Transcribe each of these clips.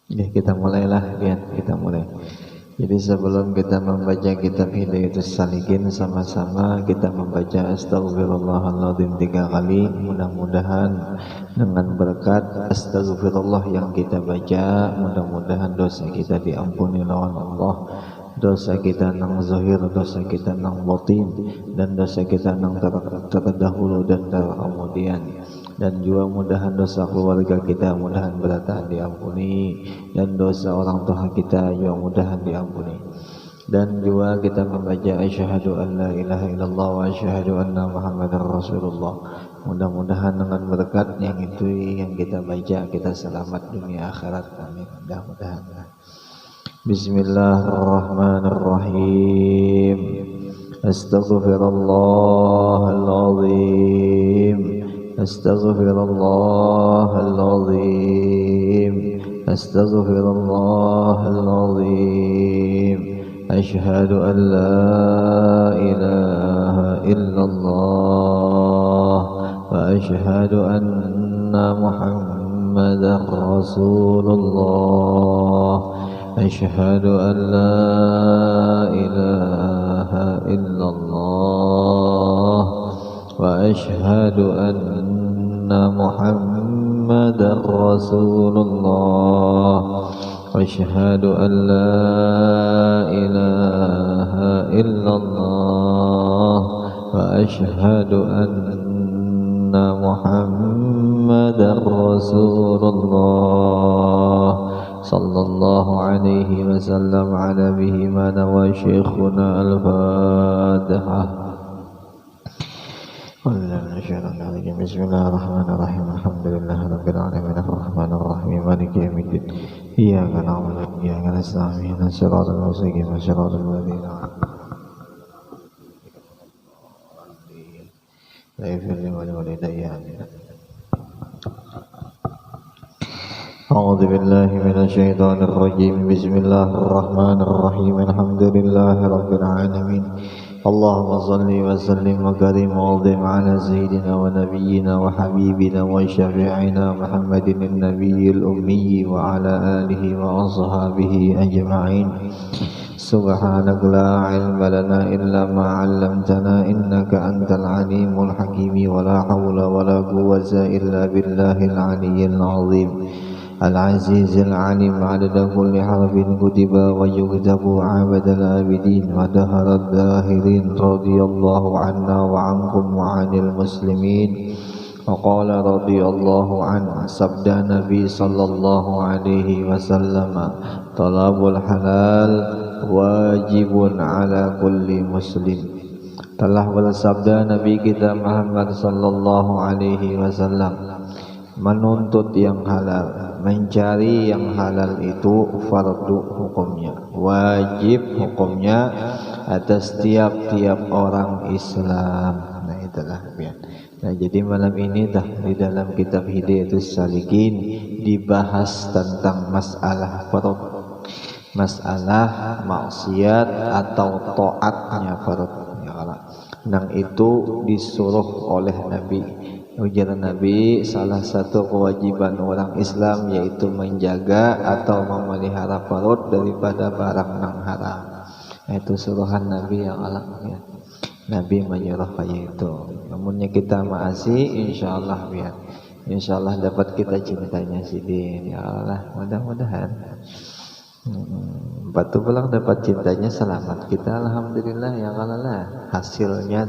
Ya, kita mulailah ya, kita mulai. Jadi sebelum kita membaca kitab Hidayatus Salikin, sama-sama kita membaca Astaghfirullahaladzim 3 kali. Mudah-mudahan dengan berkat Astaghfirullah yang kita baca, mudah-mudahan dosa kita diampuni lawan Allah, dosa kita nang zahir, dosa kita nang batin, dan dosa kita nang terdahulu dan terkemudian. Dan juga mudahan dosa keluarga kita mudahan beratan diampuni, dan dosa orang tua kita juga mudahan diampuni. Dan juga kita membaca asyhadu an la ilaha illallah wa asyhadu anna muhammadar rasulullah. Mudah-mudahan dengan berkat yang itu yang kita baca, kita selamat dunia akhirat, amin. Mudah-mudahan. Bismillahirrahmanirrahim. Astaghfirullahaladzim. Astaghfirullahaladzim. Astaghfirullahaladzim. Asyhadu an la ilaha illallah wa asyhadu anna muhammadar rasulullah. Asyhadu an la ilaha illallah wa asyhadu anna muhammadar rasulullah. Asyhadu an la ilaha illallah wa asyhadu anna muhammadar rasulullah. Sallallahu alaihi wasallam ala bihi mana wa syekhuna al-Fatihah. Bismillahirrahmanirrahim. Alhamdulillahirabbil alamin arrahmanir rahim maliki yaumiddin. Iyyaka na'budu wa iyyaka nasta'in ihdinas siratal mustaqim siratal ladzina an'amta 'alaihim. A'udzu billahi minasyaitonir rajim. Bismillahirrahmanirrahim. Alhamdulillahirabbil alamin. Allahumma salli wa sallim wa karim wa azim ala sayyidina wa nabiyyina wa habibina wa syafi'ina Muhammadin an-nabiyil ummi wa ala alihi wa ashabihi ajma'in. Subhanaka la ilma lana illa ma 'allamtana innaka antal alimul hakim wa la hawla wa la quwwata illa billahil aliyyil azim. العزيز العليم عدد كل حرف كتب ويكتب عبد العابدين ودهر الداهرين رضي الله عنا وعنكم وعن المسلمين. وقال رضي الله عنه sabda Nabi sallallahu alaihi wasallam, talabul halal wajibun ala kulli muslim. Telah bersabda Nabi kita Muhammad sallallahu alaihi wasallam, menuntut yang halal, mencari yang halal itu fardu hukumnya, wajib hukumnya atas tiap-tiap orang Islam. Nah itulah ya. Nah jadi malam ini dah di dalam kitab Hidayatus Salikin dibahas tentang masalah fardu, masalah maksiat atau taatnya fardu. Ya Allah. Nang itu disuruh oleh Nabi. Ujar Nabi, salah satu kewajiban orang Islam yaitu menjaga atau memelihara perut daripada barang nang haram. Itu suruhan Nabi yang alam ya. Nabi menyuruh kayak itu. Namunnya kita masih insyaallah ya. Insyaallah dapat kita cintanya Sidin. Ya Allah, mudah-mudahan. Batu pulang dapat cintanya selamat. Kita alhamdulillah ya Allah hasilnya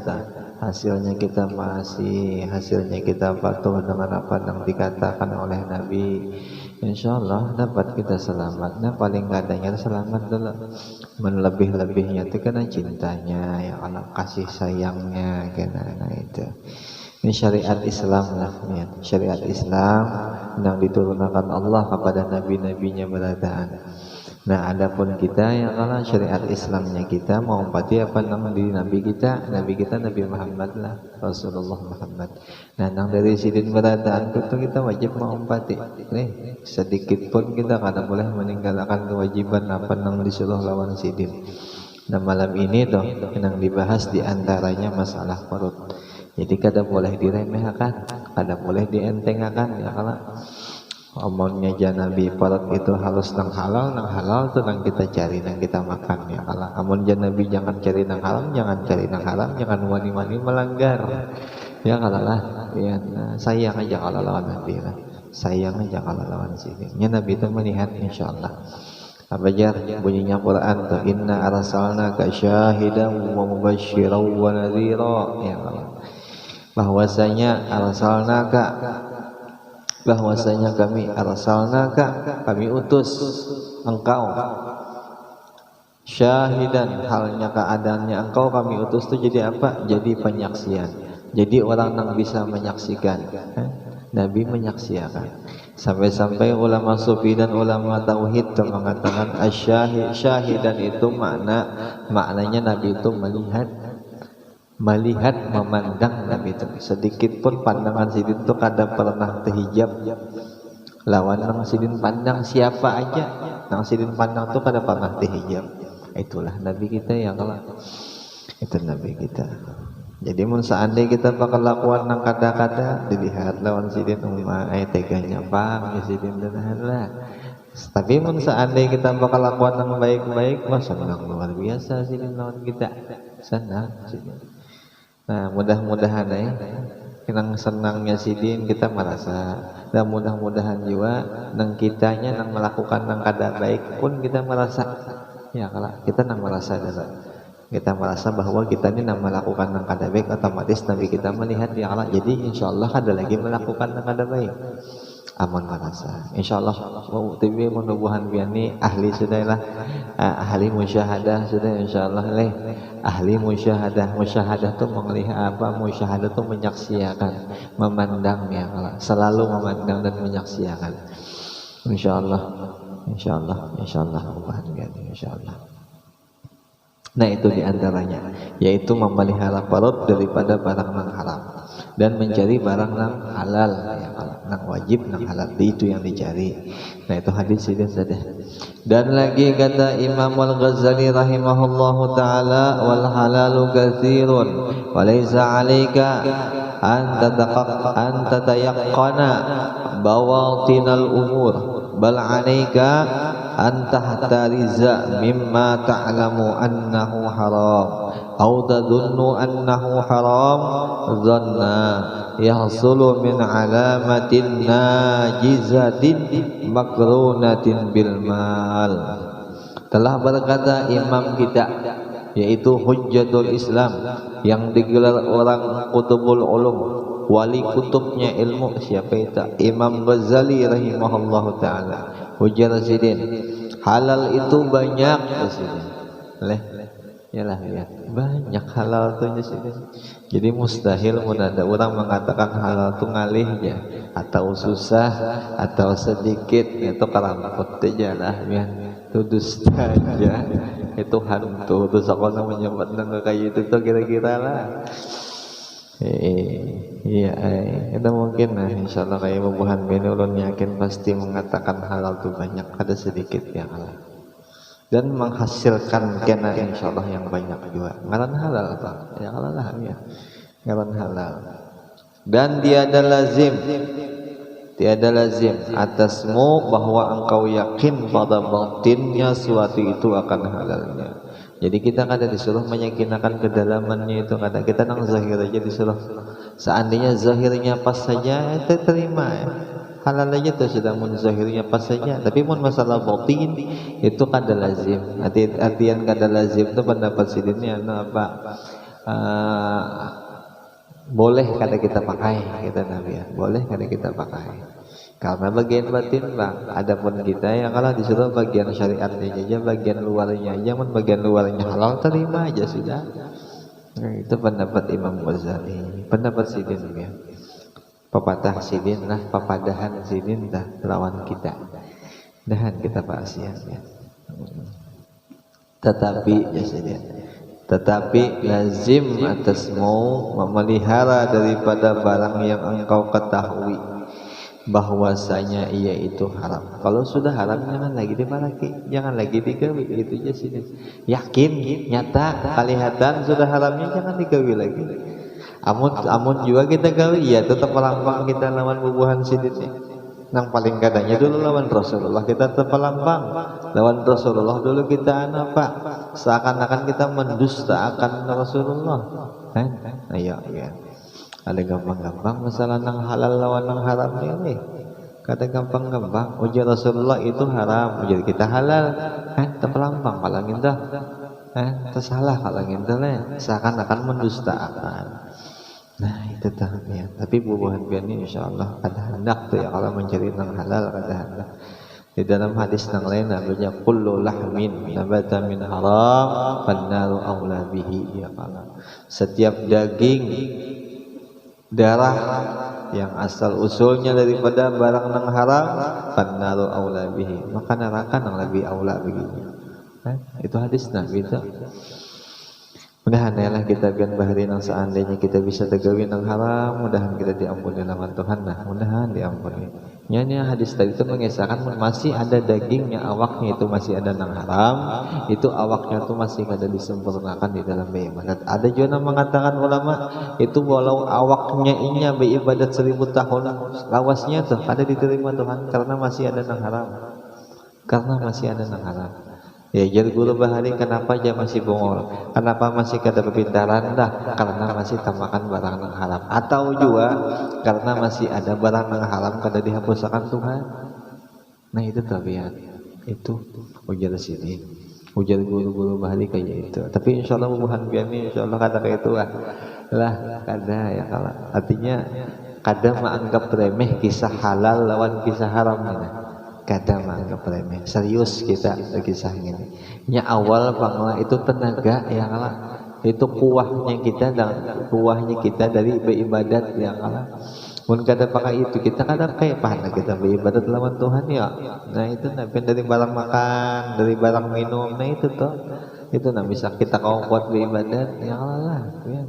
hasilnya kita masih, hasilnya kita patuh dengan apa yang dikatakan oleh Nabi. Insyaallah dapat kita selamat. Nah paling adanya selamat dulu. Melebih-lebihnya itu karena cintanya, ya Allah kasih sayangnya, karena itu. Ini syariat Islam lah, ya. Syariat Islam yang diturunkan Allah kepada nabi-nabinya berataan. Nah adapun kita yang kalau syariat Islamnya kita mau empati apa nama di Nabi kita Nabi Muhammad lah, Rasulullah Muhammad. Nah nang dari sidin berataan itu kita wajib mau empati. Nih sedikit pun kita kada boleh meninggalkan kewajiban apa nang disuruh lawan sidin. Nah malam ini toh yang dibahas diantaranya masalah perut. Jadi kada boleh diremehkan, kada boleh dientengkan ya kalau. omongnya Nabi perut itu halus nang halal tuh nang kita cari nang kita makan ya kalau amun Nabi jangan cari nang halal, jangan cari nang halal, jangan wani-wani melanggar ya kalau lah ya, sayang aja kalau lawan Nabi lah, sayang aja kalau lawan sini ya Nabi itu melihat insyaallah. Apa jar bunyinya Quran tuh, inna arsalnaka syahidan wa mubasysyiran wa nadhira ya Allah, bahwasanya kami arsalnaka, kami utus engkau, syahidan halnya keadaannya engkau kami utus tuh jadi apa? Jadi penyaksian, jadi orang yang bisa menyaksikan. Nabi menyaksikan. Sampai-sampai ulama sufi dan ulama tauhid itu mengatakan asyahid, syahidan itu maknanya Nabi itu melihat memandang Nabi itu sedikit pun pandangan sidin itu kada pernah terhijab lawan nang sidin pandang siapa aja, nang sidin pandang itu kada pernah terhijab. Itulah Nabi kita ya kalau itu Nabi kita. Jadi mun seandainya kita bakal lakukan nang kata-kata dilihat lawan sidin teganya bang ya sidin lah. Tapi mun seandainya kita bakal lakukan nang baik-baik, wah senang luar biasa sidin lawan kita. Senang sidin. Nah, mudah-mudahan nang senangnya sidin kita merasa, dan mudah-mudahan juga nang kitanya nang melakukan nang kada baik pun kita merasa. Ya kalau kita nang merasa kita merasa bahwa kita ini nang melakukan nang kada baik, otomatis Nabi kita melihat ya Allah. Jadi insyaallah kada lagi melakukan nang kada baik. Aman merasa. Insyaallah TV menubuhan biani ahli sudahlah, ahli musyahadah sudah insyaallah leh. Ahli musyahadah tuh melihat apa? Musyahadah tuh menyaksikan, memandang ya Allah. Selalu memandang dan menyaksikan. Insyaallah menubuhan biani insyaallah. Nah itu diantaranya, yaitu memelihara perut daripada barang yang haram dan mencari barang yang halal, ya, yang wajib, yang halal, itu yang dicari. Nah itu hadis ini saja. Dan lagi kata Imam Al-Ghazali rahimahullahu taala, wal halalu katsirun wa laisa 'alaika an tatayaqqana bawatinal umur bal 'alaika an tahtariza mimma ta'lamu annahu haram aw tadhunnu annahu haram dhanna yahsulu min alamatin najizatin makrunatin bil mal. Telah berkata imam kita, yaitu Hujjatul Islam, yang digelar orang Qutbul Ulum, wali kutubnya ilmu, siapa itu? Imam Ghazali rahimahullahu taala. Hujjah Sidin, halal itu banyak Sidin. Yalah ya, banyak halal tuh Sidin. Jadi mustahil mun ada orang mengatakan halal itu ngalih ya, atau susah atau sedikit itu keramput aja lah ya. Itu dusta aja. Itu hantu tuh sekolah menyebut nang kayak itu tuh kira-kira lah. Iya, itu mungkin nah insyaallah kayak bubuhan bini ulun yakin pasti mengatakan halal tuh banyak, ada sedikit yang halal dan menghasilkan kena insyaallah yang banyak juga. Ngaran halal Pak, ya halal lah ya, ngaran halal. Dan tiada lazim atasmu bahwa engkau yakin pada batinnya suatu itu akan halalnya. Jadi kita kada disuruh meyakinkan kedalamannya itu, kada kita nang zahir aja disuruh. Seandainya zahirnya pas saja kita terima ya. Halal aja tuh sudah mun zahirnya pas saja. Tapi mun masalah batin itu kada lazim. Artian kada lazim itu pendapat sidinnya apa? Boleh kada kita pakai kita Nabi ya. Boleh kada kita pakai. Karena bagian batin bang, adapun kita yang kalau disuruh bagian syariatnya aja, bagian luarnya aja, bagian luarnya halal terima aja sudah. Nah, itu pendapat Imam Ghazali, pendapat Sidin ya. Pepatah Sidin lah, papadahan Sidin dah lawan kita. Dahan kita pasien ya. Tetapi ya Sidin, tetapi lazim atasmu memelihara daripada barang yang engkau ketahui bahwasanya ia itu haram. Kalau sudah haram jangan lagi diparaki, jangan lagi digawi, itu aja sih. Yakin, nyata, kelihatan sudah haramnya jangan digawi lagi. Amun juga kita gawi ya tetap melampang kita lawan bubuhan siditnya. Nang paling kadangnya dulu lawan Rasulullah kita terpelambang, lawan Rasulullah dulu kita apa? Seakan-akan kita mendustakan Rasulullah. Kan? Ayo ya. Ada gampang-gampang masalah nang halal lawan nang haram ini. Kata gampang-gampang, ujar Rasulullah itu haram, ujar kita halal. Kan terpelambang kalau kita. Tersalah kalau kita seakan-akan mendustakan. Nah itu ya. Tapi bubuhan ini insya Allah ada hendak tuh ya kalau mencari nang halal ada hendak. Di dalam hadis nang lain namanya kullu lahmin nabata min haram fannaru aula bihi ya Allah. Setiap daging darah yang asal usulnya daripada barang nang haram fannaru aula bihi, maka neraka nang lebih aula begini. Itu hadis Nabi itu. Mudahan kita biar bahari nang seandainya kita bisa tegawin nang haram, mudahan kita diampuni lawan Tuhan. Nah, mudahan diampuni. Nyanya hadis tadi itu mengisahkan masih ada dagingnya, awaknya itu masih ada nang haram, itu awaknya itu masih ada disempurnakan di dalam beribadat. Ada juga yang mengatakan ulama itu walau awaknya inya beribadat 1000 tahun, lawasnya tuh ada diterima Tuhan karena masih ada nang haram. Karena masih ada nang haram. Ya jadi guru bahari kenapa aja masih bongol, kenapa masih kada kepintaran dah, karena masih tamakan barang yang haram, atau juga karena masih ada barang yang haram kada dihapuskan Tuhan. Nah itu tabiat itu ujar sini, ujar guru-guru bahari kayak itu. Tapi insya Allah bubuhan biani insya Allah kata kayak itu lah kada ya kalau artinya kada menganggap remeh kisah halal lawan kisah haram ini. Kada menganggap remeh, serius kita kisah ini. Nya awal bangla itu tenaga yang kalah, itu kuahnya kita dan kuahnya kita dari beribadat yang kalah. Mun kada pakai itu kita kada kayak pahala kita beribadat lawan Tuhan ya. Nah itu nabi dari barang makan, dari barang minum, nah itu tuh. Itu nah bisa kita kau buat beribadat yang kalah ya.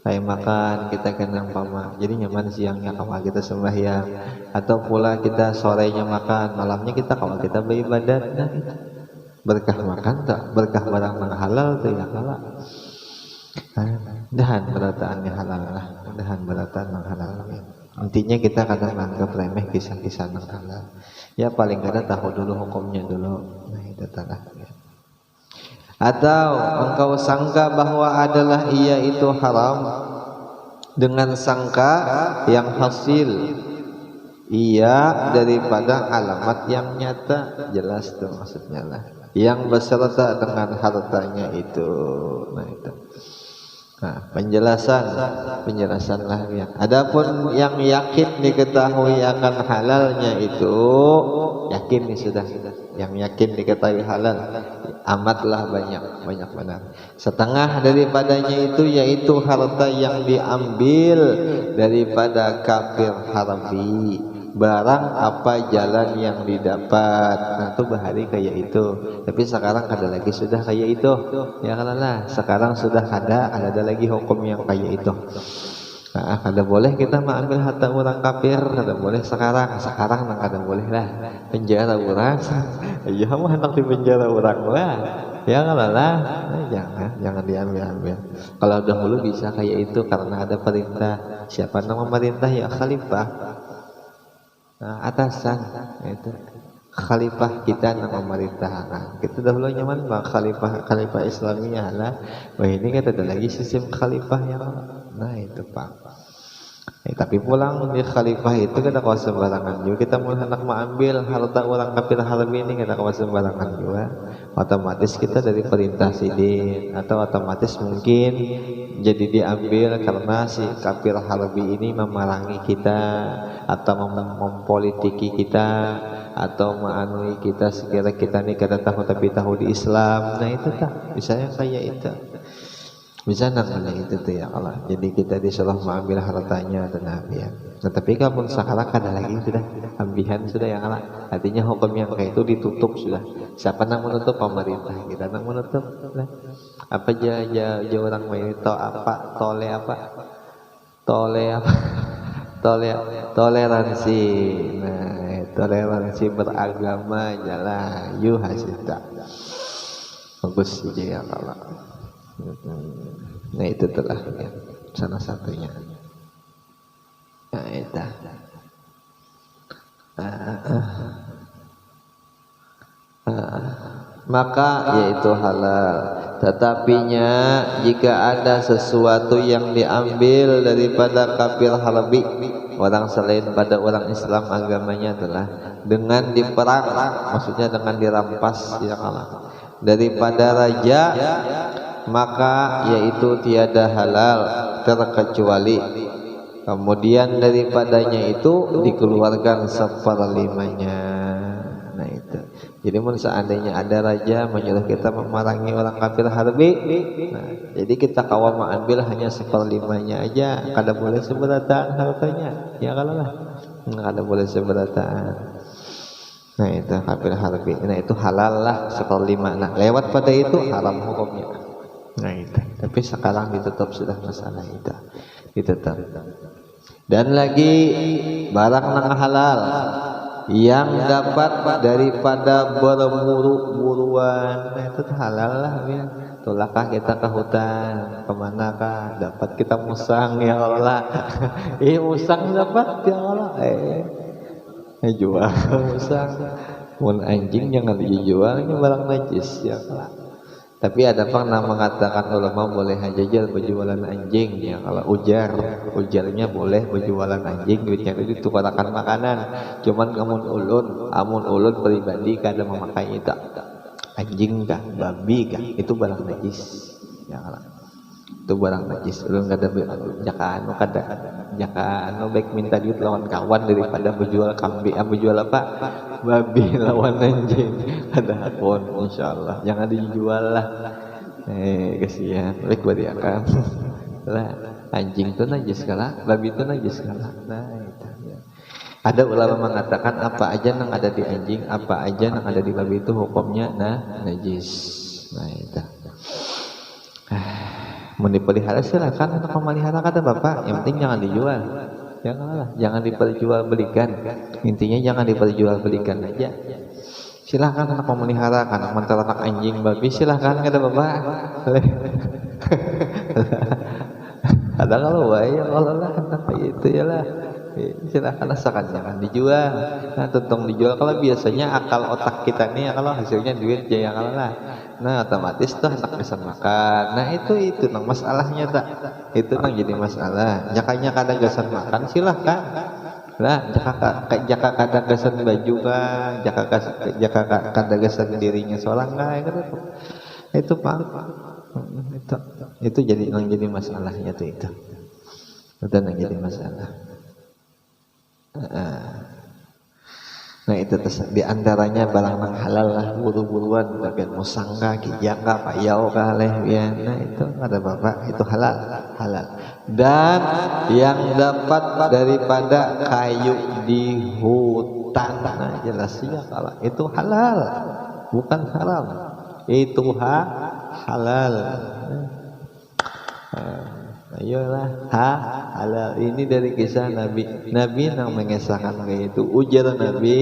Kayak makan kita kena pama, jadi nyaman siangnya kalau kita sembahyang, atau pula kita sorenya makan, malamnya kita kalau kita beribadat. Nah itu berkah makan tak, berkah barang yang halal tuh ya kalah. Dahan berataannya halal lah, dahan berataan yang halal. Intinya kita kadang menganggap remeh kisah-kisah yang halal. Ya paling kada tahu dulu hukumnya dulu. Nah itu tanah. Atau engkau sangka bahwa adalah ia itu haram dengan sangka yang hasil ia daripada alamat yang nyata, jelas tuh maksudnya lah, yang beserta dengan hartanya itu. Nah itu. Nah, penjelasan lah ya. Adapun yang yakin diketahui akan halalnya itu, yakin nih sudah. Yang yakin diketahui halal amatlah banyak benar. Setengah daripadanya itu yaitu harta yang diambil daripada kafir harbi, barang apa jalan yang didapat. Nah itu bahari kayak itu. Tapi sekarang ada lagi sudah kayak itu ya lah. Sekarang sudah ada lagi hukum yang kayak itu. Nah, kada boleh kita mengambil harta orang kafir, kada boleh sekarang nang kada boleh lah penjara orang. Ya mah hendak di penjara orang lah. Ya lah, jangan diambil. Kalau dahulu bisa kayak itu karena ada perintah. Siapa nama pemerintah ya khalifah. Nah, atasan itu khalifah kita nama pemerintah. Nah, kita dahulu nyaman bang khalifah Islamiyah lah. Wah ini kan ada lagi sistem khalifah yang nah itu pak. Tapi pulang di khalifah itu kada kawa sembarangan juga. Kita mau hendak mengambil harta orang kafir harbi ini kada kawa sembarangan juga. Otomatis kita dari perintah sidin atau otomatis mungkin jadi diambil karena si kafir harbi ini memerangi kita atau mempolitiki kita atau menganui kita sekira kita ini kada tahu tapi tahu di Islam. Nah itu tak misalnya kayak itu. Bisa namanya itu tuh ya Allah. Jadi kita disuruh mengambil hartanya dan ambil. Nah tapi kalau sekarang ada lagi sudah ambihan sudah ya Allah. Artinya hukum yang kayak itu ditutup sudah. Siapa yang menutup? Pemerintah kita yang menutup. Nah, apa aja orang itu apa toleransi. Nah toleransi beragama jalan. Yuh hasil tak bagus saja ya Allah. Nah itu telah ya, salah satunya. Nah itu. maka yaitu halal. Tetapinya jika ada sesuatu yang diambil daripada kafir harbi, orang selain pada orang Islam agamanya adalah dengan diperang, maksudnya dengan dirampas ya Allah, daripada raja, maka yaitu tiada halal terkecuali kemudian daripadanya itu dikeluarkan seperlimanya. Nah itu. Jadi seandainya ada raja menyuruh kita memerangi orang kafir harbi, nah, jadi kita kawal mengambil hanya seperlimanya aja, kada boleh seberataan hartanya, ya kalau lah, kada boleh seberataan. Nah itu kafir harbi, nah itu halal lah seperlima. Nah lewat pada itu haram hukumnya. Nah itu. Tapi sekarang ditutup sudah masalah itu, ditutup. Dan lagi barang nang halal yang dapat daripada berburu-buruan, nah itu halal lah ya. Tulakah kita ke hutan, kemanakah dapat kita musang ya Allah. Musang dapat ya Allah. Jual musang. Mun anjing jangan dijual, ini barang najis ya Allah. Tapi ada pernah mengatakan ulama boleh aja berjualan anjing ya, kalau ujarnya boleh berjualan anjing, duitnya itu tukarkan makanan. Cuman amun ulun pribadi kada memakai itu. Anjing kah, babi kah, itu barang najis ya Allah. Itu barang najis. Ulun kada jaka baik minta duit lawan kawan daripada berjual kambing, berjual apa? Babi lawan anjing. Ada akun insyaallah jangan dijual lah. Kasihan baik bari akan lah. Anjing itu najis kala, babi itu najis kala. Nah itu ya. Ada ulama mengatakan apa aja yang ada di anjing, apa aja yang ada di babi itu hukumnya najis. Nah itu. Mau dipelihara silakan, untuk memelihara kata bapak, yang penting jangan dijual. Jangan diperjualbelikan. Intinya jangan diperjualbelikan aja. Silahkan anak memelihara, anak menternak anjing, babi, silahkan kata bapak. Ada kalau ya Allah lah, itu ya lah. Silahkan asalkan jangan dijual. Nah tentang dijual kalau biasanya akal otak kita nih kalau hasilnya duit ya kalau lah. Nah otomatis tuh anak bisa makan. Nah itu nang masalahnya tak. Itu nang jadi masalah. Jakanya kada gasan makan silahkan. Lah jaka kada gasan baju kah, jaka kada gasan dirinya seorang kah gitu. Itu Pak. Itu jadi nang jadi masalahnya tuh itu. Itu nang jadi masalah. Nah itu diantaranya barang nang halal lah, buru-buruan bagian musangka, kijangka, payau kaleh ya. Nah itu ada bapak itu halal. Dan yang dapat daripada kayu di hutan, nah jelas ya kalau itu halal, bukan haram. Itu halal. Ayolah halal. Ini dari kisah Nabi nang mengesahkan kayak itu. Ujar Nabi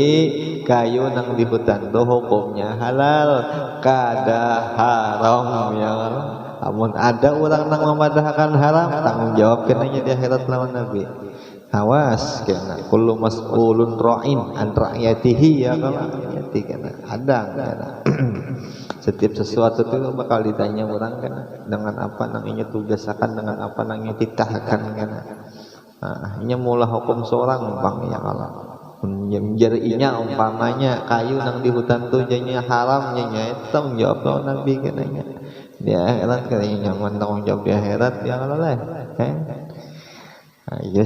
kayu nang di hutan tuh hukumnya halal, kada haram ya. Amun ada orang nang memadahkan haram, tanggung jawab kenanya di akhirat lawan Nabi. Awas kena kullu mas'ulun ra'in an ra'yatihi ya kalau ra'yati kena adang kena. Setiap sesuatu itu bakal ditanya orang kan dengan apa nang inya tugasakan, dengan apa nang inya titahkan kan. Inya mula hukum seorang bang ya kalau menjadinya umpamanya kayu nang di hutan tuh jadinya haramnya itu tanggung jawab lawan Nabi kenanya di akhirat katanya nyaman tanggung jawab di akhirat ya kalau lah. Ya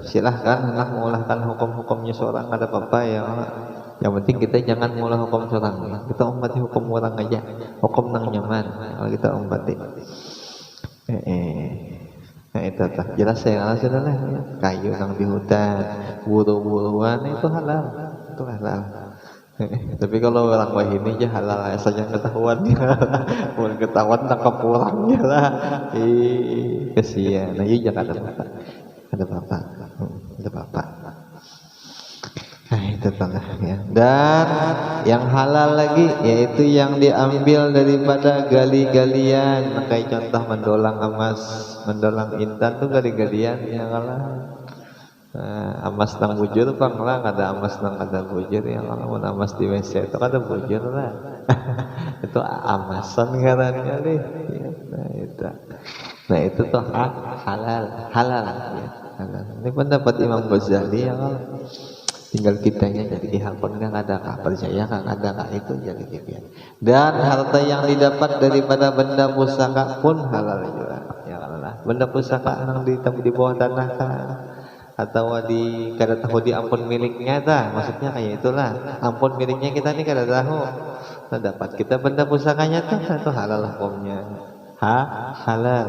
silahkan hendak mengulahkan hukum-hukumnya seorang ada apa-apa ya. Yang penting kita jangan mulai hukum seorang, kita umpati hukum orang aja, hukum nang nyaman kalau kita umpati. Nah itu tak jelas saya sudah lah. Kayu nang di hutan, buru-buruan itu halal, itu halal. Tapi kalau orang wahini aja halal saja ketahuan ya, mau ketahuan tangkap orangnya lah. Kesian, nah jangan ada bapak. Nah itu tanah ya. Dan yang halal lagi yaitu yang diambil daripada gali-galian. Kayak contoh mendolang emas, mendolang intan tuh gali-galian ya kalah. Amas nang bujur panglang ada amas nang ada bujur ya kalau mau amas di WC itu ada bujur lah. Itu amasan katanya deh ya, nah itu tuh halal halal ya, halal. Ini pendapat Imam Ghazali ya kalau tinggal kitanya jadi dihapon nggak ada kah percaya nggak ada kah itu jadi gitu. Dan harta yang didapat daripada benda pusaka pun halal juga ya Allah. Benda pusaka yang di bawah tanah kah atau di kada tahu di ampun miliknya dah, maksudnya kayak itulah ampun miliknya kita nih kada tahu. Nah, dapat kita benda pusakanya tuh itu halal hukumnya. Halal.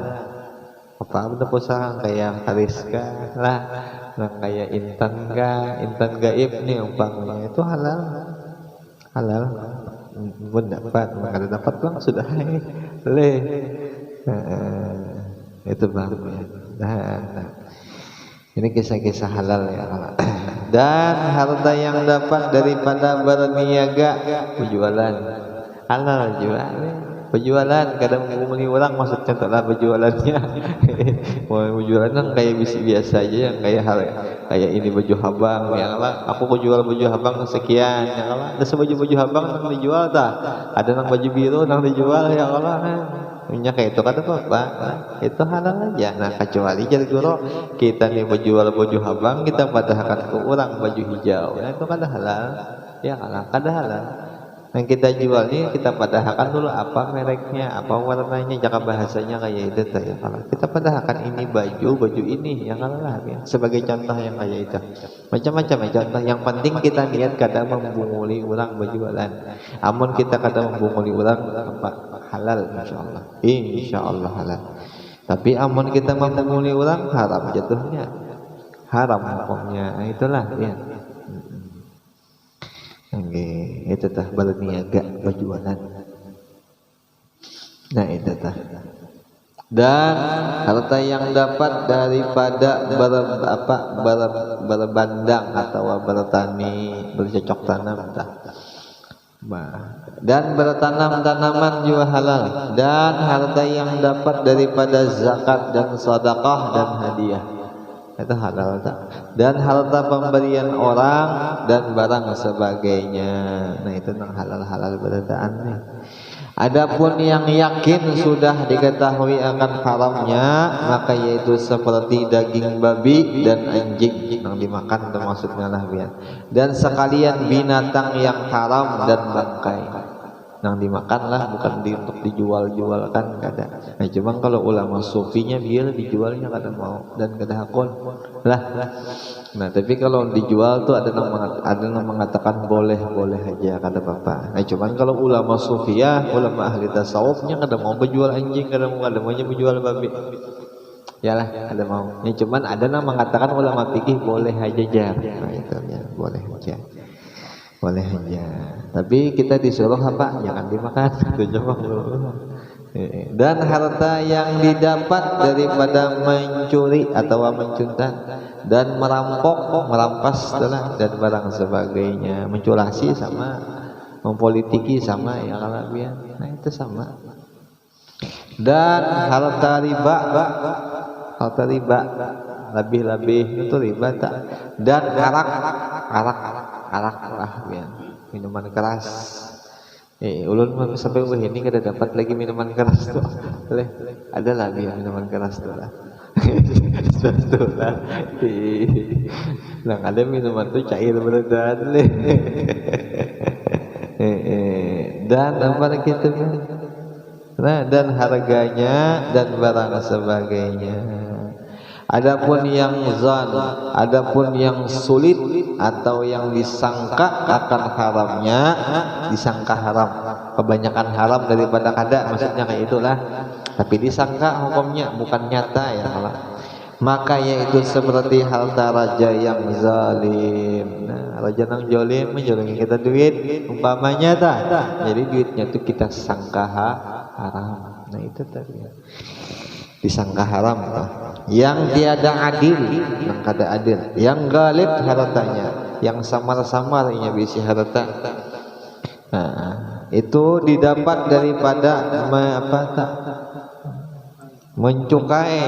Apa benda pusaka kayak Kariska lah, nah kayak intan gaib nih umpamanya itu halal. Halal. Mendapat, kada dapat bang sudah leh. Itu bang ya. Nah. Ini kisah-kisah halal ya. Dan harta yang dapat daripada berniaga penjualan halal juga. Penjualan kadang membeli orang maksudnya adalah penjualannya. Penjualan kan kayak biasa aja yang kayak ini baju habang ya Allah. Aku jual baju habang sekian ya Allah. Ada baju habang nang dijual dah. Ada nang baju biru nang dijual ya Allah. Punya kayak itu kata Bapak, itu halal aja. Nah kecuali jadi guru kita nih menjual baju habang kita padahkan ke orang baju hijau, nah itu kada halal, ya kada halal. Yang kita jual nih kita padahkan dulu apa mereknya, apa warnanya, jangan bahasanya kayak itu ya kalau kita padahkan ini baju ini yang halal ya. Sebagai contoh yang kayak itu, macam-macam ya contoh. Yang penting kita niat kada membunguli orang berjualan. Amun kita kada membunguli orang apa halal insya Allah halal. Tapi amun kita membunguli orang haram jatuhnya, haram hukumnya. Nah, itulah ya. Oke, itu tah berniaga berjualan. Nah itu tah. Dan harta yang dapat daripada berbandang atau bertani bercocok tanam tah. Dan bertanam tanaman juga halal. Dan harta yang dapat daripada zakat dan sedekah dan hadiah itu halal tak? Dan harta pemberian orang dan barang sebagainya. Nah itu yang halal berdasarkan nih. Adapun yang yakin sudah diketahui akan haramnya, maka yaitu seperti daging babi dan anjing yang dimakan termasuknya lah biar. Dan sekalian binatang yang haram dan bangkai yang dimakanlah, bukan untuk dijual-jualkan kada. Nah cuma kalau ulama sufinya biar dijualnya kada mau dan kada hakun lah. Nah tapi kalau dijual tuh ada yang mengatakan boleh aja kada apa-apa. Nah cuma kalau ulama sufiyah, ulama ahli tasawufnya kada mau berjual anjing, kada maunya berjual babi. Yalah kada mau. Ini cuman ada yang mengatakan ulama fikih boleh aja jar. Nah itu ya boleh aja. Boleh aja. Tapi kita disuruh apa? Jangan dimakan. Dan harta yang didapat daripada mencuri atau mencuntan dan merampas dan barang sebagainya, menculasi sama mempolitiki sama ya kalau biar. Nah itu sama. Dan harta riba lebih itu riba tak. Dan arak lah ya, minuman keras. Ulun sampai ini kada dapat lagi minuman keras tuh. Ada lagi ya minuman keras tuh lah. Betul lah. Nah ada minuman tuh cair beneran leh. Dan apa gitu kan? Nah dan harganya dan barang sebagainya. Adapun yang zan, adapun yang sulit atau yang disangka akan haramnya, disangka haram, kebanyakan haram daripada kada, maksudnya kayak itulah. Tapi disangka hukumnya bukan nyata ya malah. Maka yaitu seperti harta raja yang zalim. Nah, raja yang zalim menjolimi kita duit, umpamanya dah. Jadi duitnya tuh kita sangka haram. Nah itu tadi. Disangka haram toh. Yang tiada adil, yang kada adil, yang galib hartanya, yang samar-samar ini bisi harta. Nah, itu didapat daripada mencukai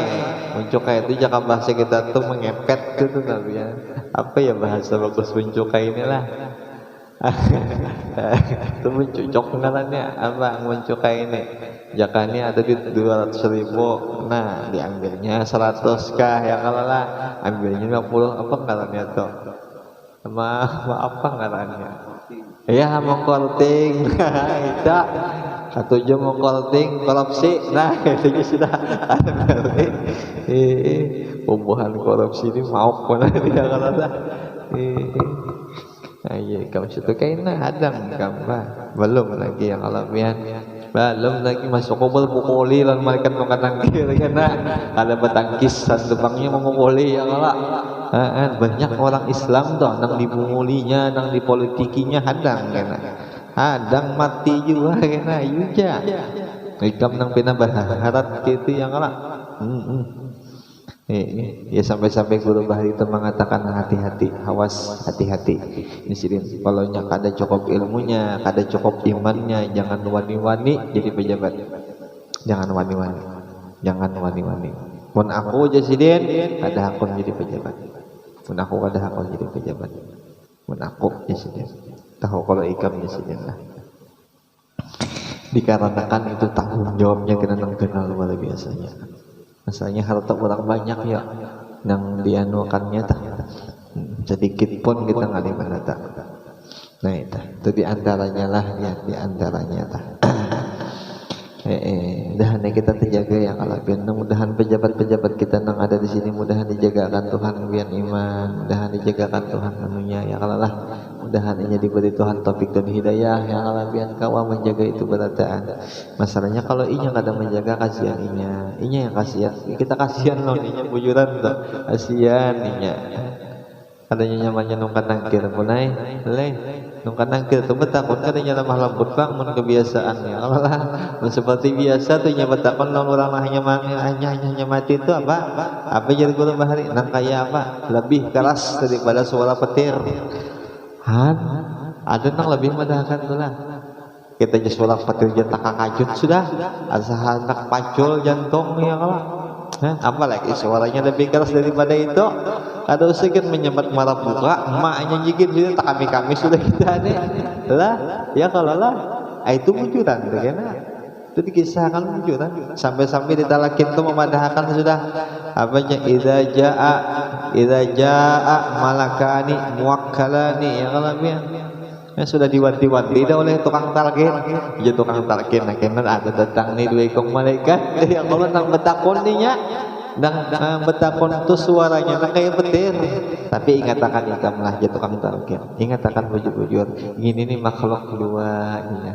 Mencukai itu jangan bahasa kita tuh mengepet gitu tapi ya. Apa ya bahasa bagus mencukai inilah. Itu mencocok ngarannya apa mencukai ini. Jakannya ada di 200.000. Nah, diambilnya 100 kah ya kalau lah. Ambilnya 50 apa ngarannya tuh? Sama apa ngarannya? Ya mengkorting. Itu katujuh mengkorting korupsi. Nah, itu sudah pembuahan korupsi ini mau mana dia kalau dah. Nah, iya kamu situ kayaknya hadang gambar. Belum lagi yang alafian. Belum lagi masuk kubur pukuli lan malaikat mengkatang kiri karena ada petangkis tebangnya memukuli ya kalau banyak orang Islam tuh nang dipungulinya nang dipolitikinya hadang kena hadang mati juga kena yuja ikam nang pina berharap gitu yang kalau ya sampai-sampai guru bahari itu mengatakan hati-hati, awas hati-hati. Ini kalau kada cukup ilmunya, kada cukup imannya, jangan wani-wani jadi pejabat. Jangan wani-wani. Jangan wani-wani. Mun aku jasidin, kada hakun jadi pejabat. Mun aku kada hakun jadi pejabat. Mun aku jasidin. Tahu kalau ikam jasidin lah. Dikarenakan itu tanggung jawabnya kena kenal luar biasanya. Masalahnya harta orang banyak ya yang dianukannya tak sedikit pun kita nggak dimana. Nah itu diantaranya lah ya diantaranya tak. Mudahan kita terjaga ya kalau biar mudahan pejabat-pejabat kita yang ada di sini mudahan dijagakan Tuhan biar iman, mudahan dijagakan Tuhan anunya ya kalau lah mudahan ini diberi Tuhan taufik dan hidayah ya kalau biar kawan menjaga itu berataan. Masalahnya kalau inya kada menjaga kasihan inya yang kasihan kita kasihan loh inya bujuran tuh kasihan inya adanya nyamannya nungkan nangkir punai nungkan nangkir tuh betakun kadanya lemah lembut bang mun kebiasaan ya kalau lah seperti biasa tuh nya betakun nang orang hanya mati itu apa jadi guru bahari nang kaya apa lebih keras daripada suara petir ada nang lebih mendahkan tuh lah kita aja suara petir jantak kakajut sudah asa hendak pacul jantung ya kalau apalagi suaranya lebih keras daripada itu ada usahakan menyebut marah buka emaknya jigit sudah tak kami sudah kita nih lah ya kalau lah itu wujudan bagaimana itu dikisahkan wujudan sampai ditalakin itu memadahkan sudah apanya idza jaa malakani muwakkalani ya kalau ya sudah diwanti-wanti dah oleh tukang talqin ya tukang talqin nah ada datang nih dua ekor malaikat yang kalau nang betakon nya dan betakon itu suaranya nang kayak petir tapi ingatakan ikamlah ya tukang talqin ingatakan bujur-bujur ini nih makhluk dua ya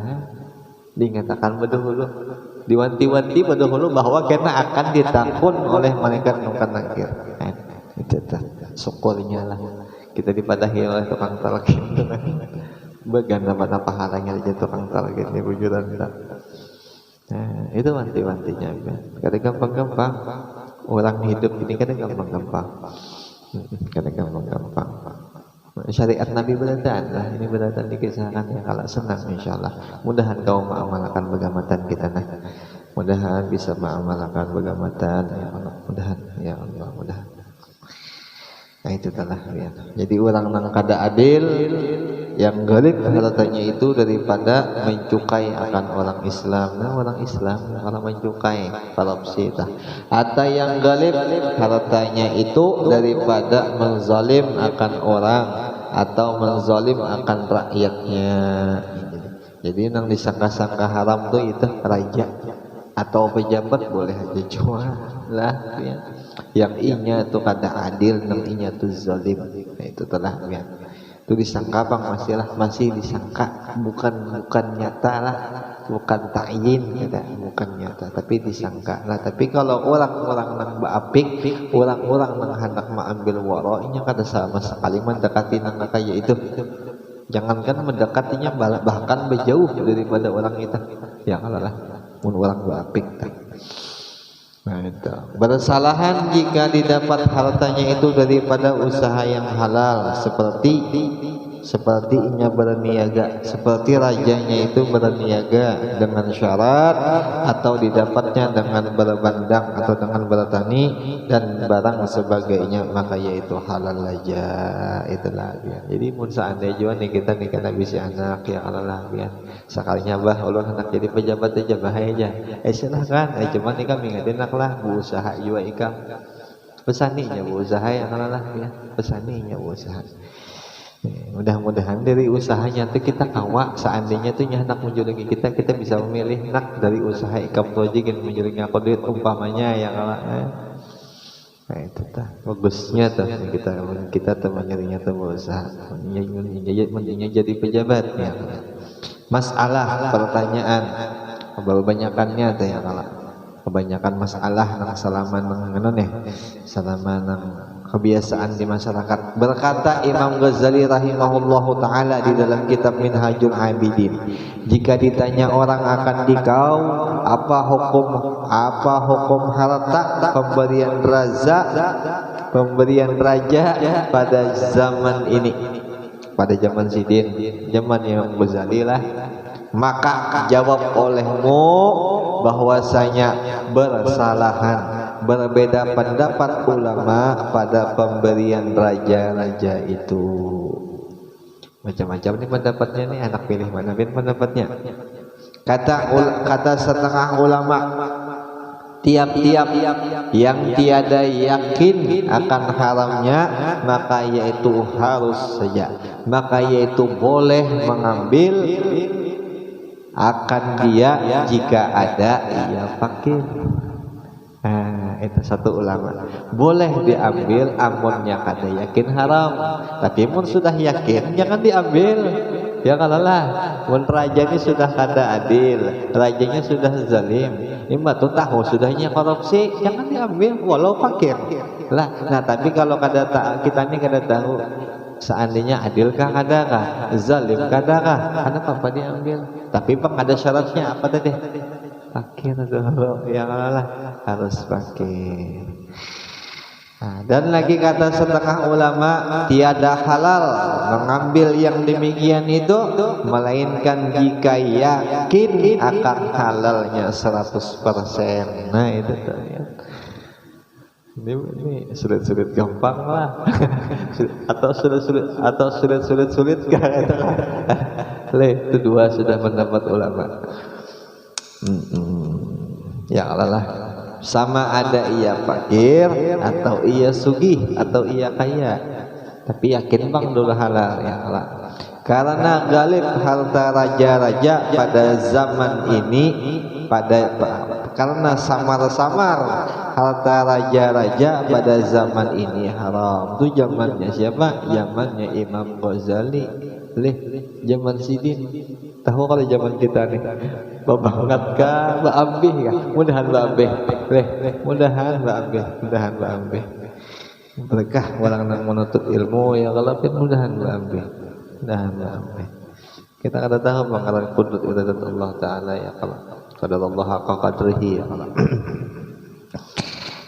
diingatakan berdahulu diwanti-wanti berdahulu bahwa kena akan ditakun oleh malaikat nungkan nangkir itu syukurnya lah kita dipadahi oleh tukang talqin bagan dapat pahalanya aja tukang talqin ini bujuran kita itu wanti-wantinya kadang gampang-gampang orang hidup ini kadang gampang-gampang syariat Nabi berataan lah ini berataan dikisahkan ya kalau senang insyaallah mudahan kau mengamalkan begamatan kita nah mudahan bisa mengamalkan begamatan ya Allah mudahan ya Allah mudahan nah itu telah ya. Jadi orang nang kada adil yang galib hartanya itu daripada mencukai akan orang Islam. Nah orang Islam kalau mencukai korupsi itu. Atau yang galib hartanya itu daripada menzalim akan orang atau menzalim akan rakyatnya. Jadi nang disangka-sangka haram tuh itu raja atau pejabat boleh aja cuma lah ya. Yang inya tuh kada adil nang inya tuh zalim nah, itu telah ya. Itu disangka bang masih disangka bukan nyata lah bukan ta'yin kata bukan nyata tapi disangka lah tapi kalau orang-orang nang baapik orang-orang nang hendak mengambil waro inya kada sama sekali mendekati nang kaya itu jangankan mendekatinya bahkan berjauh daripada orang itu ya kalau lah mun orang baapik nah itu bersalahan jika didapat hartanya itu daripada usaha yang halal seperti seperti inya berniaga, seperti rajanya itu berniaga dengan syarat atau didapatnya dengan berbandang atau dengan bertani dan barang sebagainya, maka yaitu halal aja. Itulah ya. Jadi mun seandainya juga nih kita nih kena bisi anak ya Allah ya. Sekalinya bah ulun anak jadi pejabat aja bahaya aja. Silahkan, cuman nih kami nggak lah berusaha juga ikam. Pesaninya berusaha ya Allah ya. Pesaninya berusaha. Mudah-mudahan dari usahanya itu kita kawa, seandainya tuh anak menjulingi kita bisa memilih nak dari usaha ikam tuh aja kan menjulingi aku duit umpamanya ya kalau nah itu tah bagusnya tuh kita tuh menyerinya tuh berusaha menjadinya jadi pejabat ya. Masalah pertanyaan kebanyakannya tuh ya kalau kebanyakan masalah nang salaman nang salaman nang kebiasaan di masyarakat. Berkata Imam Ghazali rahimahullahu taala di dalam kitab Minhajul Abidin, jika ditanya orang akan dikau apa hukum harta pemberian raja pada zaman ini, pada zaman Sidin, zaman Imam Ghazali lah, maka jawab olehmu bahwasanya bersalahan berbeda pendapat ulama pada pemberian raja-raja itu. Macam-macam nih pendapatnya nih, anak pilih mana pendapatnya. Kata setengah ulama, tiap-tiap yang tiada yakin akan haramnya maka yaitu harus saja, maka yaitu boleh mengambil akan dia jika ada ia fakir. Itu satu ulama, boleh diambil amunnya kada yakin haram, tapi mun sudah yakin jangan diambil ya kalau lah. Mun raja ini sudah kada adil, rajanya sudah zalim, imam tuh tahu sudahnya korupsi, jangan diambil walau fakir lah. Nah tapi kalau kita ini kada tahu seandainya adilkah kadakah, zalim kadakah, kenapa diambil? Tapi ada syaratnya apa tadi? Fakir dulu ya Allah, harus fakir. Nah, dan lagi kata setengah ulama, tiada halal mengambil yang demikian itu melainkan jika yakin akan halalnya 100%. Nah itu tuh ya. Ini sulit-sulit gampang lah atau sulit kan? Itu dua sudah mendapat ulama. Ya Allah, sama ada ia fakir atau ia sugih atau ia kaya, tapi yakin bang dulu halal ya Allah. Karena galib harta raja-raja pada zaman ini karena samar-samar harta raja-raja pada zaman ini haram. Itu zamannya siapa? Zamannya Imam Ghazali. Zaman Sidin. Tahu kalau zaman kita nih babangat kah, baambih kah? Mudahan baambih. Mudahan baambih. Berkah orang yang menuntut ilmu ya kalau mudahan baambih. Kita kada tahu mengalir kudut ibadat Allah Ta'ala ya kalau qadarullah haqqa qadrihi ya kalau.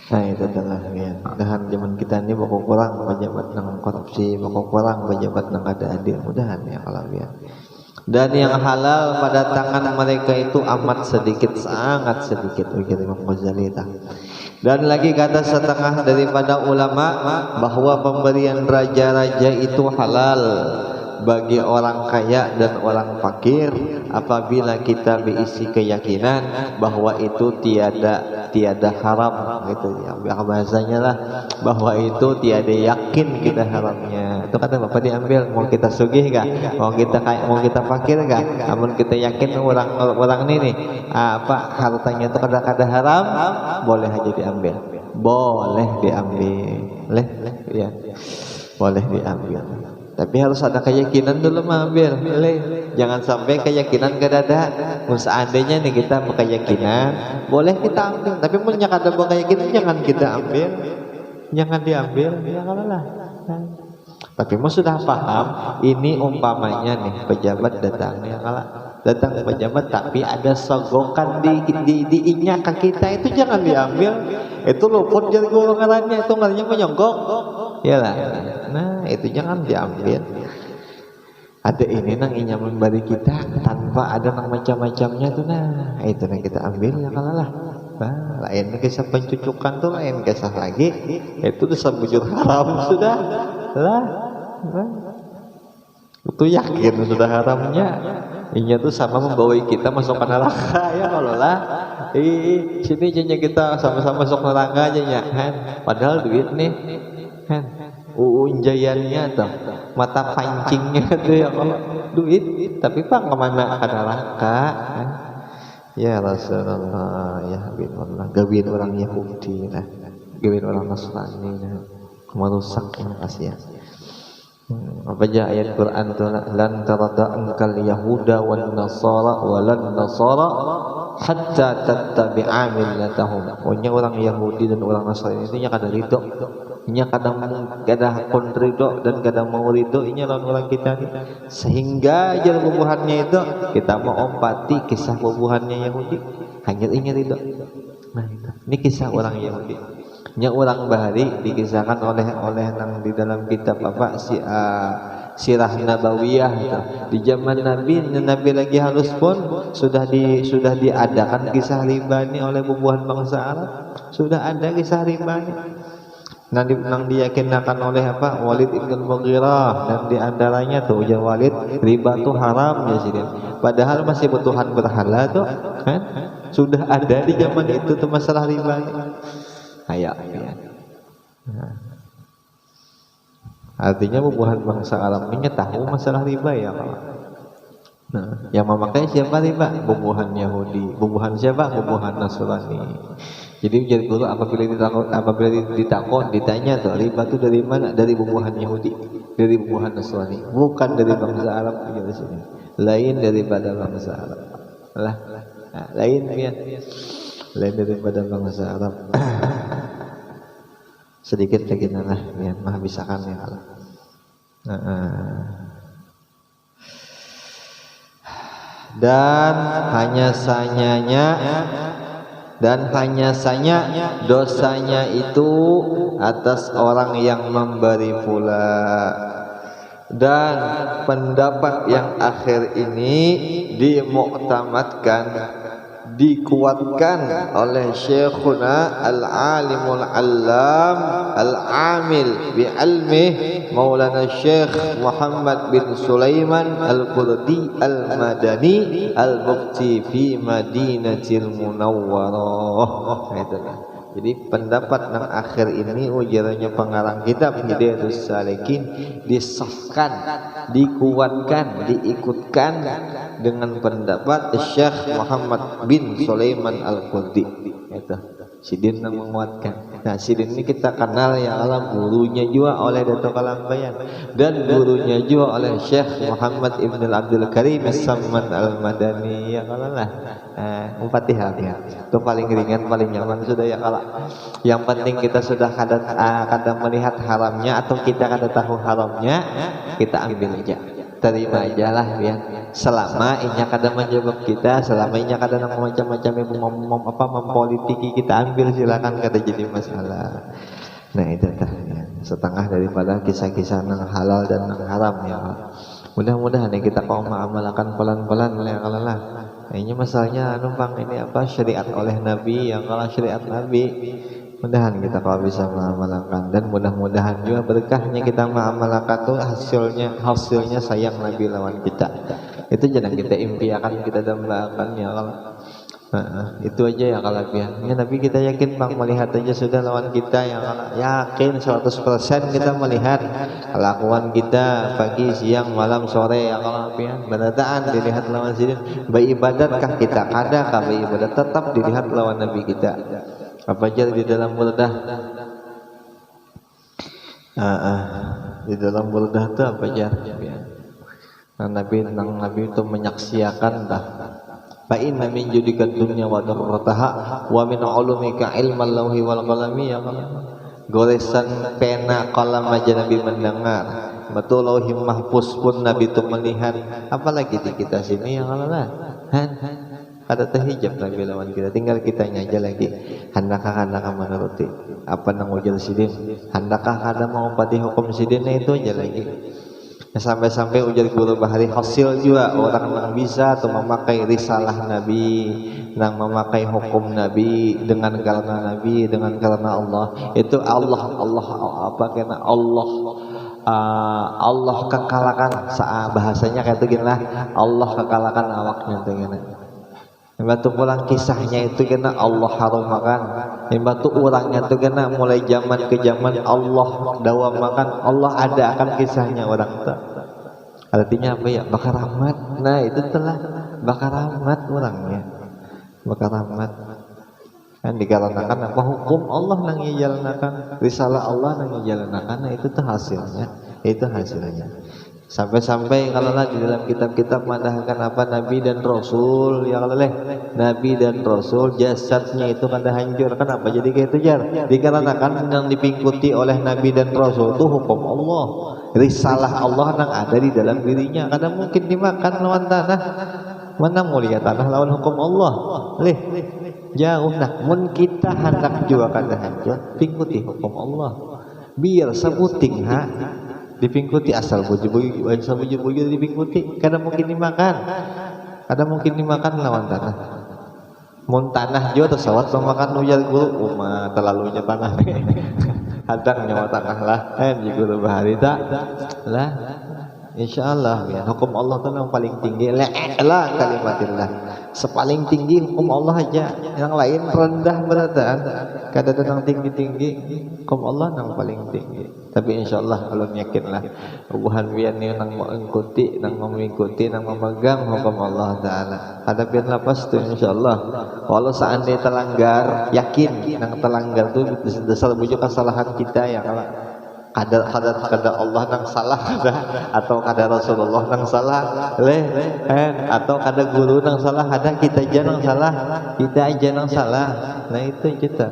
Nah itu adalah ya. Mudahan zaman kita ini bakal kurang pejabat nang korupsi, bakal kurang pejabat nang ada adil, mudahan ya kalau ya. Dan yang halal pada tangan mereka itu amat sedikit, sangat sedikit begitu Imam Ghazali. Dan lagi kata setengah daripada ulama bahwa pemberian raja-raja itu halal bagi orang kaya dan orang fakir apabila kita berisi keyakinan bahwa itu tiada haram gitu ya, bahasanya lah bahwa itu tiada yakin kita haramnya. Itu kata Bapak diambil, mau kita sugih gak, mau kita fakir gak, namun kita yakin orang ini nih hartanya itu kada haram, boleh aja diambil, boleh diambil, ya boleh diambil. Tapi harus ada keyakinan dulu mengambil. Jangan sampai keyakinan gak ada. Seandainya nih kita berkeyakinan, boleh kita ambil. Tapi punya kada berkeyakinan jangan kita ambil, jangan diambil. Janganlah. Tapi mau sudah paham, ini umpamanya nih pejabat datang ya kalau datang pejabat tapi ada sogokan di inya ke kita, itu jangan diambil. Itu luput jadi golongannya, itu ngarinya menyogok. Yalah. Nah, itu jangan diambil. Ada ini nang inyaman bari kita tanpa ada nang macam-macamnya tuh, nah itu nang kita ambil ya kalau lah. Nah, lain kisah pencucukan tuh lain kisah lagi, itu dosa bujur haram sudah lah. Nah, itu yakin sudah haramnya. Ini tuh sama membawa kita masuk ke neraka ya kalau lah. Sini aja kita sama-sama masuk neraka aja ya kan. Padahal duit nih kan. Unjayannya tuh, mata pancingnya tuh ya kalau duit, tapi pak kemana ke neraka? Ya Rasulullah, ya Habibullah, gawin orang Yahudi, nah, gawin orang Nasrani, nah, merusak ya. Apa aja ayat Quran tuh, lan tarada ankal yahuda wan nasara walan nasara hatta tattabi'a millatahum. Pokoknya orang Yahudi dan orang Nasrani itu nya kada ridho. Nya kadang kada kon ridho dan kadang mau ridho nya lawan orang kita nih. Sehingga aja bubuhannya itu kita mau ompati kisah bubuhannya Yahudi hanya ingin ridho. Nah itu. Ini kisah orang Yahudi. Nya orang bahari dikisahkan oleh nang di dalam kitab apa Sirah Nabawiyah gitu. Di zaman Nabi lagi halus pun sudah diadakan kisah riba ini oleh bubuhan bangsa Arab. Sudah ada kisah riba ini. Nang diyakinkan oleh apa Walid ibn Mughirah, dan di antaranya tuh ya Walid riba tuh haram ya sih. Padahal masih bertuhan berhala tuh kan sudah ada di zaman itu tuh masalah riba. Ayo ya. Nah. Artinya bubuhan bangsa Arab ini tahu masalah riba ya kalau. Nah, yang memakai siapa riba? Bubuhan Yahudi. Bubuhan siapa? Bubuhan Nasrani. Jadi guru apabila ditakut ditanya tuh riba itu dari mana? Dari bubuhan Yahudi, dari bubuhan Nasrani, bukan dari bangsa Arab di sini. Lain daripada bangsa Arab. Lah, nah, lain ya. Lain daripada bangsa Arab. Sedikit lagi lah ya, mah bisakan ya kalau. Dan hanya sanya dosanya itu atas orang yang memberi pula. Dan pendapat yang akhir ini dimuktamadkan, dikuatkan oleh Syekhuna Al-Alimul Allam Al-Amil bi'ilmih Maulana Syekh Muhammad bin Sulaiman Al-Qurdi Al-Madani Al-Mufti fi Madinatil Munawwarah. Jadi pendapat yang akhir ini ujarannya pengarang kitab Hidayatus Salikin disahkan, dikuatkan, diikutkan dengan pendapat Syekh Muhammad bin Sulaiman Al-Qurdi. Itu Sidin yang menguatkan. Nah, Sidin ini kita kenal ya Allah, gurunya juga oleh Dato' Kalambayan dan gurunya juga oleh Syekh Muhammad Ibn Abdul Karim As-Samman Al-Madani ya Allah lah. Fatihah ya. Itu paling ringan, paling nyaman sudah ya Allah. Yang penting kita sudah kadang melihat haramnya atau kita kada tahu haramnya, kita ambil aja. Terima aja lah ya. Selama inya kadang menjawab kita, selama inya kadang macam-macam mempolitiki kita ambil, silakan, kada jadi masalah. Nah itu ya. Setengah daripada kisah-kisah yang halal dan yang haram ya. Mudah-mudahan ya kita kau mengamalkan pelan-pelan ya kalau lah. Ini masalahnya numpang ini apa syariat oleh Nabi, yang kalau syariat Nabi mudahan kita kalau bisa mengamalkan, dan mudah-mudahan juga berkahnya kita mengamalkan tuh hasilnya sayang Nabi lawan kita. Itu jangan kita impiakan, kita dambakan ya kalau. Itu aja ya kalau ya. Nabi kita yakin Bang melihat aja sudah lawan kita ya kalau yakin 100% kita melihat kelakuan kita pagi, siang, malam, sore ya kalau ya. Berataan dilihat lawan sini. Beribaдаtkah kita? Adakah beribadat? Tetap dilihat lawan Nabi kita. Apa aja di dalam burdah? Di dalam burdah itu apa aja? Nabi itu menyaksikan dah. Fa inna min judika dunya wa darrataha wa min ulumika ilmal lauhi wal qalami ya Allah. Goresan pena qalam aja Nabi mendengar. Betul lauhi mahfuz pun Nabi itu melihat. Apalagi di kita sini ya Allah. Ada terhijab Nabi lawan kita, tinggal kitanya aja lagi. Handakah menuruti apa nang ujar sidin? Handakah kada mau pati hukum sidin itu aja lagi. Sampai-sampai ujar guru Bahari hasil juga orang yang bisa atau memakai risalah Nabi, yang memakai hukum Nabi dengan karena Nabi, dengan karena Allah, itu Allah apa kena Allah kekalakan bahasanya kayak itu gini lah, Allah kekalakan awaknya itu gini. Batu pulang kisahnya itu kena Allah harumakan. Batu orangnya itu kena mulai zaman ke zaman Allah dawamakan, Allah ada akan kisahnya orang itu. Artinya apa ya? Bakar rahmat. Nah itu telah bakar rahmat orangnya. Bakar rahmat. Kan dikarenakan apa? Hukum Allah yang dijalankan, risalah Allah yang dijalankan. Nah itu tuh hasilnya. Itu hasilnya. Sampai-sampai kalau di dalam kitab-kitab madahkan apa Nabi dan Rasul, ya kalau Nabi dan Rasul jasadnya itu kada hancur. Kenapa jadi kayak itu jar? Dikarenakan yang dipingkuti oleh Nabi dan Rasul itu hukum Allah, risalah Allah yang ada di dalam dirinya. Kada mungkin dimakan lawan tanah. Mana mulia tanah lawan hukum Allah? Jauh nah. Mun kita hendak juga kada hancur, pingkuti hukum Allah. Biar sebuting dipingkuti asal buju-buju dipingkuti, kada mungkin dimakan lawan tanah. Mun tanah jo tersawat memakan ujar guru terlalunya tanah hadang nyawa tanah lah di guru Bahari tak lah insyaallah ya hukum Allah itu yang paling tinggi lah kalimatillah sepaling tinggi hukum Allah aja, yang lain rendah berataan kada tenang tinggi-tinggi, hukum Allah yang paling tinggi. Tapi insyaallah kalau yakinlah ubuhan bian ni nang mengikuti nang memegang hukum Allah taala hadapian lapas tu insyaallah. Walau seandainya terlanggar, yakin nang terlanggar tu dasar bujuk kesalahan kita ya kalau kada Allah nang salah atau kada Rasulullah nang salah atau kada guru nang salah, ada kita aja nang salah, nah itu kita.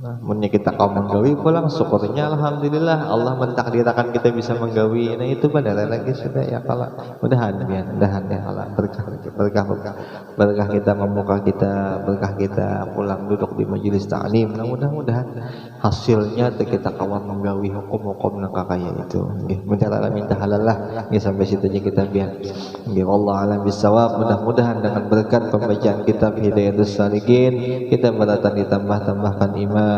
Nah, munnya kita kaum menggawi pulang syukurnya alhamdulillah Allah mentakdirkan kita bisa menggawi. Nah itu pada lagi sudah ya kalau mudahan ya Allah berkah kita membuka kita, berkah kita pulang duduk di majelis ta'lim. Nah mudah-mudahan hasilnya kita kawan menggawi hukum-hukum nang kakaya itu. Nggih mencari minta halal lah. Nggih sampai situ aja kita biar. Nggih wallahu a'lam bissawab. Mudah-mudahan dengan berkat pembacaan kitab Hidayatus Shaliqin kita beratan ditambahkan iman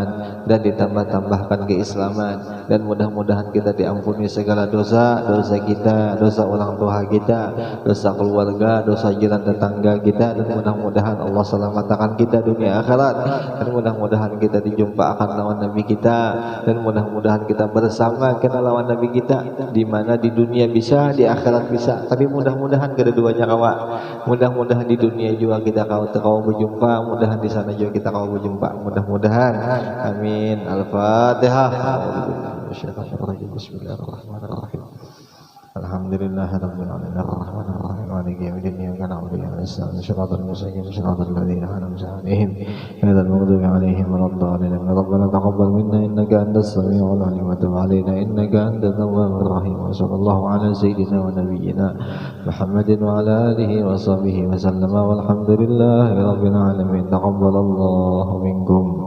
dan ditambahkan keislaman, dan mudah-mudahan kita diampuni segala dosa kita, dosa orang tua kita, dosa keluarga, dosa jiran tetangga kita, dan mudah-mudahan Allah selamatkan kita dunia akhirat, dan mudah-mudahan kita dijumpakan lawan Nabi kita, dan mudah-mudahan kita bersama kena lawan Nabi kita, di mana di dunia bisa, di akhirat bisa, tapi mudah-mudahan kedua-duanya kawa. Mudah-mudahan di dunia juga kita kau berjumpa, mudahan di sana juga kita kau berjumpa, mudah-mudahan. Amin. Al-Fatihah. Bismillahirrahmanirrahim. Alhamdulillahirabbil alamin arrahmanir rahim maliki yaumiddin iyyaka na'budu wa iyyaka nasta'in shiratal mustaqim shiratal ladzina an'amta 'alaihim ghairil maghdubi 'alaihim waladdallin rabbana taqabbal minna innaka antas samiul 'alim wa tub 'alaina innaka antat tawwabur rahim wa sallallahu 'ala sayyidina wa nabiyyina Muhammadin wa 'ala alihi wa sahbihi wa sallama walhamdulillahi rabbil alamin taqabbalallahu minkum.